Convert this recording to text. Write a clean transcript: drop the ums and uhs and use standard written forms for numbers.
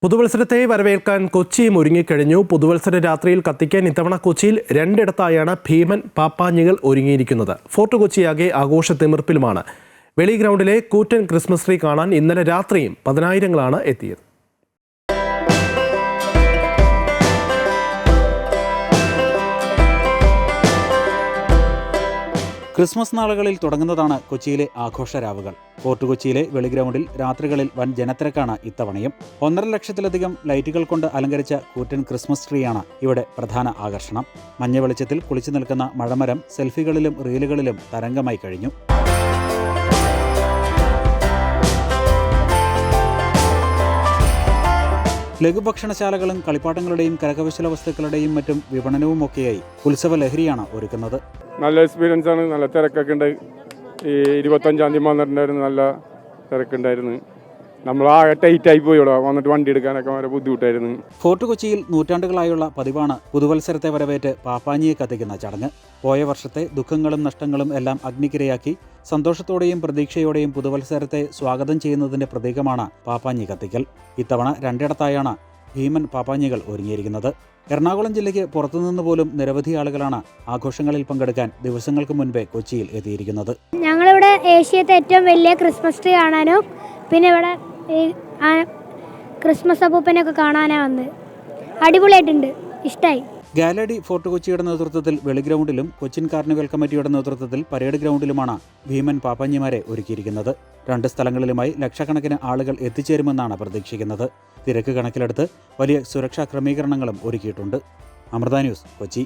പുതുവത്സരത്തെ വരവേൽക്കാൻ കൊച്ചിയും ഒരുങ്ങിക്കഴിഞ്ഞു. പുതുവത്സര രാത്രിയിൽ കത്തിക്കാൻ ഇത്തവണ കൊച്ചിയിൽ രണ്ടിടത്തായാണ് ഭീമൻ പാപ്പാഞ്ഞികൾ ഒരുങ്ങിയിരിക്കുന്നത്. ഫോർട്ട് കൊച്ചിയാകെ ആഘോഷ തിമിർപ്പിലുമാണ്. വെളി ഗ്രൗണ്ടിലെ കൂറ്റൻ ക്രിസ്മസ് ട്രീ കാണാൻ ഇന്നലെ രാത്രിയും പതിനായിരങ്ങളാണ് എത്തിയത്. ക്രിസ്മസ് നാളുകളിൽ തുടങ്ങുന്നതാണ് കൊച്ചിയിലെ ആഘോഷരാവുകൾ. ഫോർട്ട് കൊച്ചിയിലെ വെളി ഗ്രൗണ്ടിൽ രാത്രികളിൽ വൻ ജനത്തിരക്കാണ് ഇത്തവണയും. 1.5 ലക്ഷത്തിലധികം ലൈറ്റുകൾ കൊണ്ട് അലങ്കരിച്ച കൂറ്റൻ ക്രിസ്മസ് ട്രീയാണ് ഇവിടെ പ്രധാന ആകർഷണം. മഞ്ഞ വെളിച്ചത്തിൽ കുളിച്ചു നിൽക്കുന്ന മഴമരം സെൽഫികളിലും റീലുകളിലും തരംഗമായി കഴിഞ്ഞു. ലഘുഭക്ഷണശാലകളും കളിപ്പാട്ടങ്ങളുടെയും കരകൗശല വസ്തുക്കളുടെയും മറ്റും വിപണനവുമൊക്കെയായി ഉത്സവ ലഹരിയാണ് ഒരുക്കുന്നത്. നല്ല എക്സ്പീരിയൻസ് ആണ്. നല്ല തിരക്കൊക്കെ ഉണ്ട്. ഈ 25-ാം തീയതി വന്നിട്ടുണ്ടായിരുന്നു. നല്ല തിരക്കുണ്ടായിരുന്നു. നമ്മളാകെ ടൈറ്റായി പോയി. ഇവിടെ വന്നിട്ട് വണ്ടി എടുക്കാനൊക്കെ വളരെ ബുദ്ധിമുട്ടായിരുന്നു. ഫോർട്ട് കൊച്ചിയിൽ നൂറ്റാണ്ടുകളായുള്ള പതിവാണ് പുതുവത്സരത്തെ വരവേറ്റ് പാപ്പാഞ്ഞിയെ കത്തിക്കുന്ന ചടങ്ങ്. പോയ വർഷത്തെ ദുഃഖങ്ങളും നഷ്ടങ്ങളും എല്ലാം അഗ്നിക്കിരയാക്കി സന്തോഷത്തോടെയും പ്രതീക്ഷയോടെയും പുതുവത്സരത്തെ സ്വാഗതം ചെയ്യുന്നതിന്റെ പ്രതീകമാണ് പാപ്പാഞ്ഞി കത്തിക്കൽ. ഇത്തവണ രണ്ടിടത്തായാണ് ഭീമൻ പാപ്പാഞ്ഞികൾ ഒരുങ്ങിയിരിക്കുന്നത്. എറണാകുളം ജില്ലയ്ക്ക് പുറത്തുനിന്ന് പോലും നിരവധി ആളുകളാണ് ആഘോഷങ്ങളിൽ പങ്കെടുക്കാൻ ദിവസങ്ങൾക്ക് മുൻപേ കൊച്ചിയിൽ എത്തിയിരിക്കുന്നത്. ഞങ്ങളിവിടെ ഏഷ്യത്തെ ഏറ്റവും വലിയ ക്രിസ്മസ് ട്രീ കാണാനും പിന്നെ ഇവിടെ ക്രിസ്മസ് അപ്പൂപ്പനൊക്കെ കാണാനാണ് വന്നത്. അടിപൊളിയായിട്ടുണ്ട്, ഇഷ്ടമായി. ഗാലഡി ഫോർട്ട് കൊച്ചിയുടെ നേതൃത്വത്തിൽ വെളി ഗ്രൗണ്ടിലും കൊച്ചിൻ കാർണിവൽ കമ്മിറ്റിയുടെ നേതൃത്വത്തിൽ പരേഡ് ഗ്രൗണ്ടിലുമാണ് ഭീമൻ പാപ്പാഞ്ഞിമാരെ ഒരുക്കിയിരിക്കുന്നത്. 2 സ്ഥലങ്ങളിലുമായി ലക്ഷക്കണക്കിന് ആളുകൾ എത്തിച്ചേരുമെന്നാണ് പ്രതീക്ഷിക്കുന്നത്. തിരക്ക് കണക്കിലെടുത്ത് വലിയ സുരക്ഷാ ക്രമീകരണങ്ങളും ഒരുക്കിയിട്ടുണ്ട്. അമൃത ന്യൂസ്, കൊച്ചി.